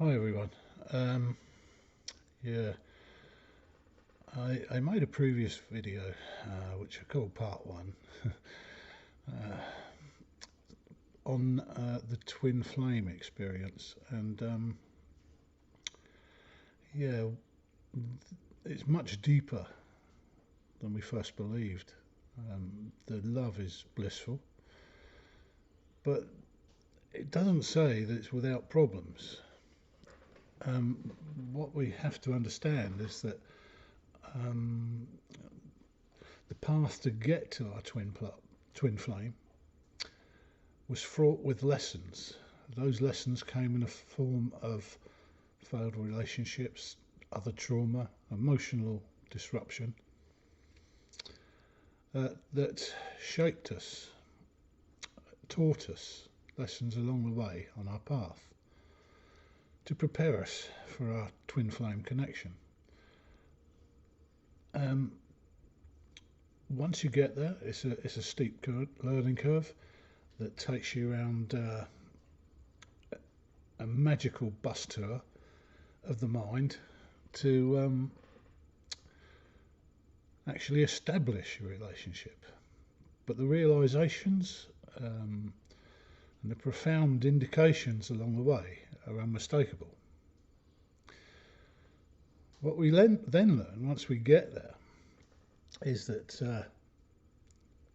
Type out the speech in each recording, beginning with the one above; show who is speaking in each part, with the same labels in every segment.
Speaker 1: Hi everyone. Um, yeah, I made a previous video which I called part one on the twin flame experience, and yeah, it's much deeper than we first believed. The love is blissful, but it doesn't say that it's without problems. What we have to understand is that um, the path to get to our twin flame was fraught with lessons. Those lessons came in the form of failed relationships, other trauma, emotional disruption that shaped us, taught us lessons along the way on our path to prepare us for our twin flame connection. Um, Once you get there, it's a steep learning curve that takes you around a magical bus tour of the mind to actually establish a relationship. But the realizations and the profound indications along the way are unmistakable. What we then learn once we get there is that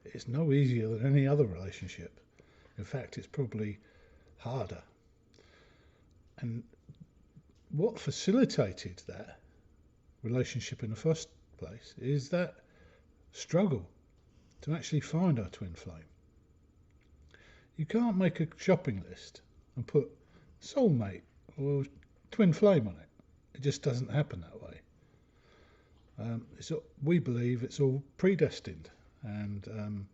Speaker 1: it's no easier than any other relationship. In fact, it's probably harder. And what facilitated that relationship in the first place is that struggle to actually find our twin flame. You can't make a shopping list and put soulmate or twin flame on it. It just doesn't happen that way. We believe it's all predestined, and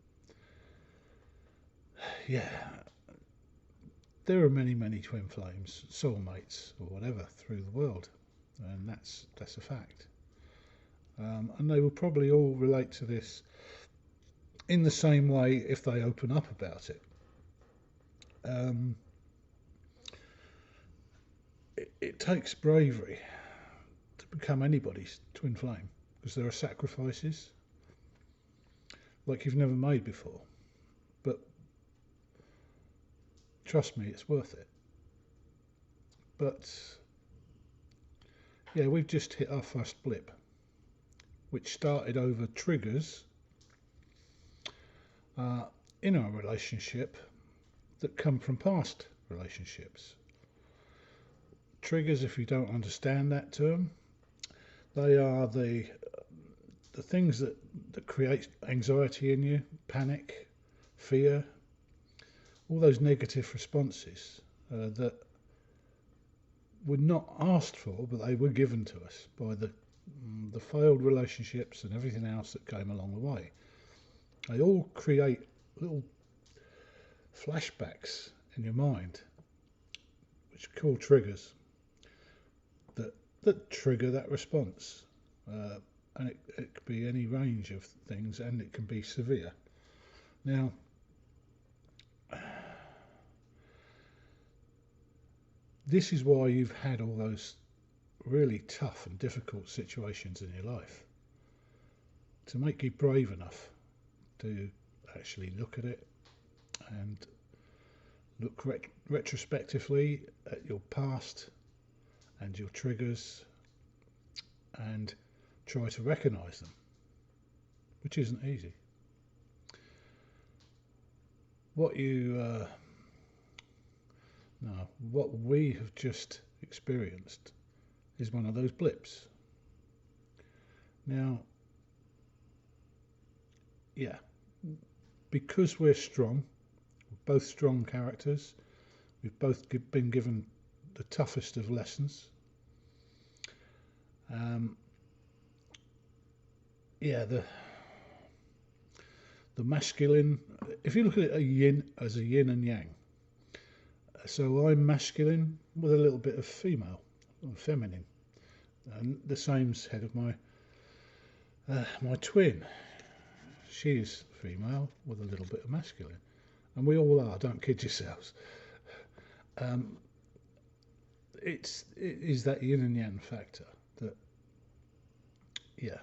Speaker 1: yeah, there are many twin flames, soulmates or whatever through the world, and that's a fact. And they will probably all relate to this in the same way if they open up about it. It takes bravery to become anybody's twin flame because there are sacrifices like you've never made before. But trust me, it's worth it. But yeah, we've just hit our first blip, which started over triggers in our relationship that come from past relationships. Triggers, if you don't understand that term, they are the things that create anxiety in you, panic, fear, all those negative responses that were not asked for, but they were given to us by the failed relationships and everything else that came along the way. They all create little flashbacks in your mind, which are called triggers, that trigger that response. And it could be any range of things, and it can be severe. Now, this is why you've had all those really tough and difficult situations in your life, to make you brave enough to actually look at it and look retrospectively at your past and your triggers and try to recognize them, which isn't easy. What we have just experienced is one of those blips. Now, yeah, because we're strong, we're both strong characters, we've both been given the toughest of lessons. The masculine, if you look at it as a yin and yang, so I'm masculine with a little bit of female or feminine, and the same's said of my twin. She's female with a little bit of masculine, and we all are. Don't kid yourselves. it is that yin and yang factor that, yeah,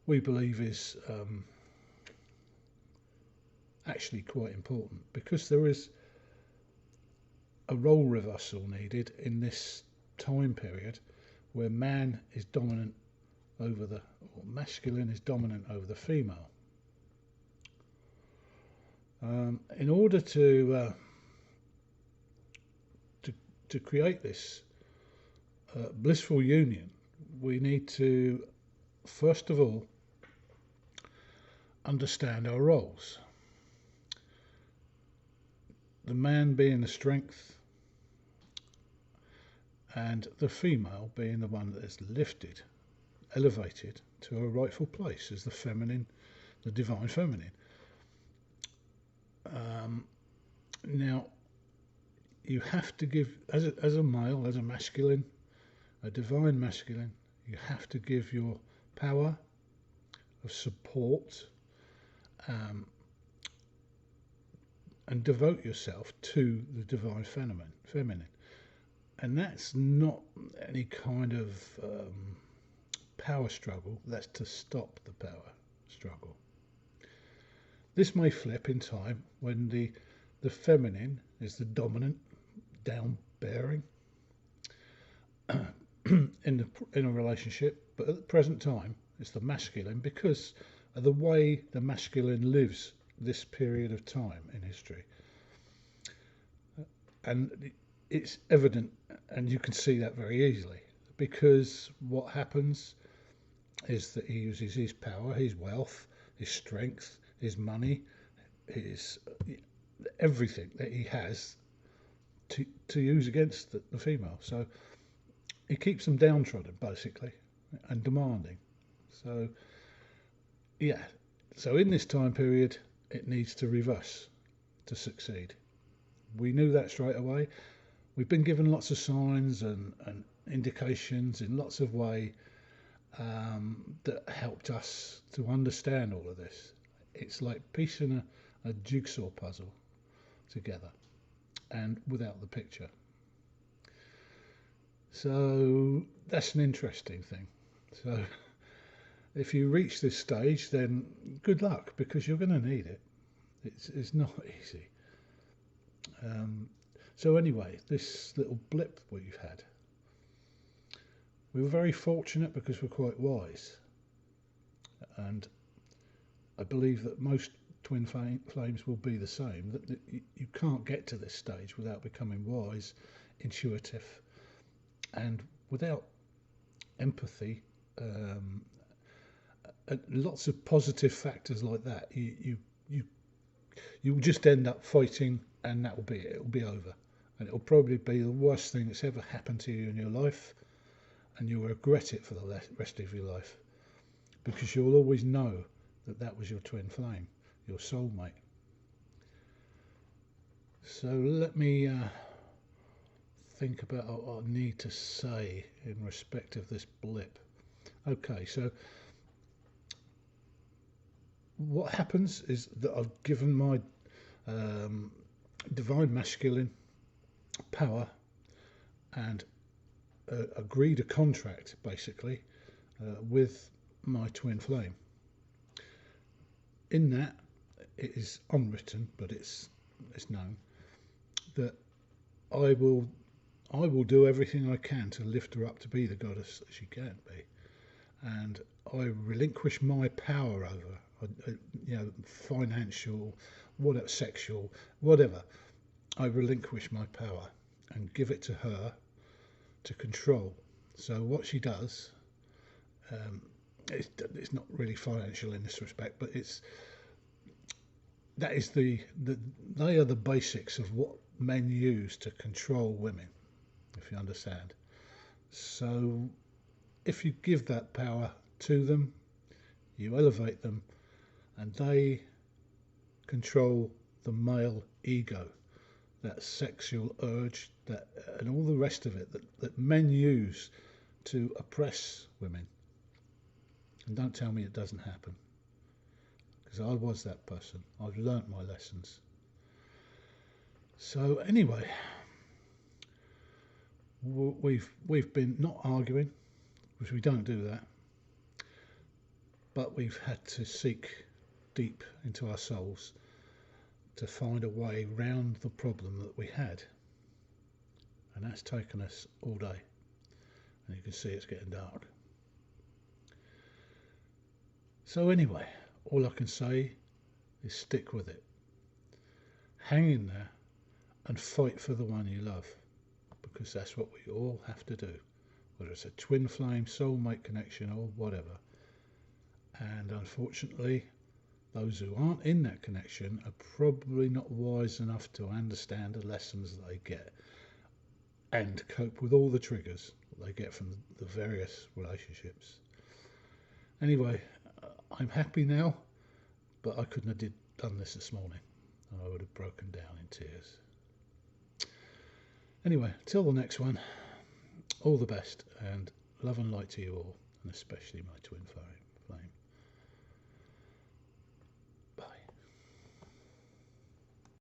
Speaker 1: we believe is actually quite important, because there is a role reversal needed in this time period where man is dominant over the, or masculine is dominant over the female. In order to create this blissful union, we need to first of all understand our roles. The man being the strength, and the female being the one that is lifted, elevated to her rightful place as the feminine, the divine feminine. Now, you have to give, as a male, as a masculine, a divine masculine, you have to give your power of support and devote yourself to the divine feminine. And that's not any kind of power struggle, that's to stop the power struggle. This may flip in time when the feminine is the dominant, down-bearing in a relationship, but at the present time it's the masculine, because of the way the masculine lives this period of time in history. And it's evident, and you can see that very easily, because what happens is that he uses his power, his wealth, his strength, his money, his everything that he has to use against the female. So he keeps them downtrodden, basically, and demanding. So, yeah. So in this time period, it needs to reverse to succeed. We knew that straight away. We've been given lots of signs and indications in lots of ways that helped us to understand all of this. It's like piecing a jigsaw puzzle together, and without the picture. So that's an interesting thing. So if you reach this stage, then good luck, because you're going to need it. It's not easy. So anyway, this little blip we've had, we were very fortunate because we're quite wise, and I believe that most twin flames will be the same, that you can't get to this stage without becoming wise, intuitive, and without empathy, lots of positive factors like that. You'll just end up fighting, and that will be it. It'll be over, and it'll probably be the worst thing that's ever happened to you in your life, and you'll regret it for the rest of your life, because you'll always know that was your twin flame, your soulmate. So let me think about what I need to say in respect of this blip. Okay, so what happens is that I've given my divine masculine power and agreed a contract, basically, with my twin flame. In that, it is unwritten, but it's known that I will do everything I can to lift her up to be the goddess that she can be, and I relinquish my power over, financial, whatever, sexual, whatever. I relinquish my power and give it to her to control. So what she does, it's not really financial in this respect, but they are the basics of what men use to control women, if you understand. So if you give that power to them, you elevate them, and they control the male ego, that sexual urge, and all the rest of it that men use to oppress women. And don't tell me it doesn't happen, because I was that person. I've learnt my lessons. So anyway, we've been not arguing, because we don't do that, but we've had to seek deep into our souls to find a way round the problem that we had, and that's taken us all day, and you can see it's getting dark. So anyway, all I can say is stick with it, hang in there and fight for the one you love, because that's what we all have to do, whether it's a twin flame, soulmate connection or whatever. And unfortunately, those who aren't in that connection are probably not wise enough to understand the lessons that they get and cope with all the triggers that they get from the various relationships. Anyway, I'm happy now, but I couldn't have done this morning, and I would have broken down in tears. Anyway, till the next one, all the best, and love and light to you all, and especially my twin flame.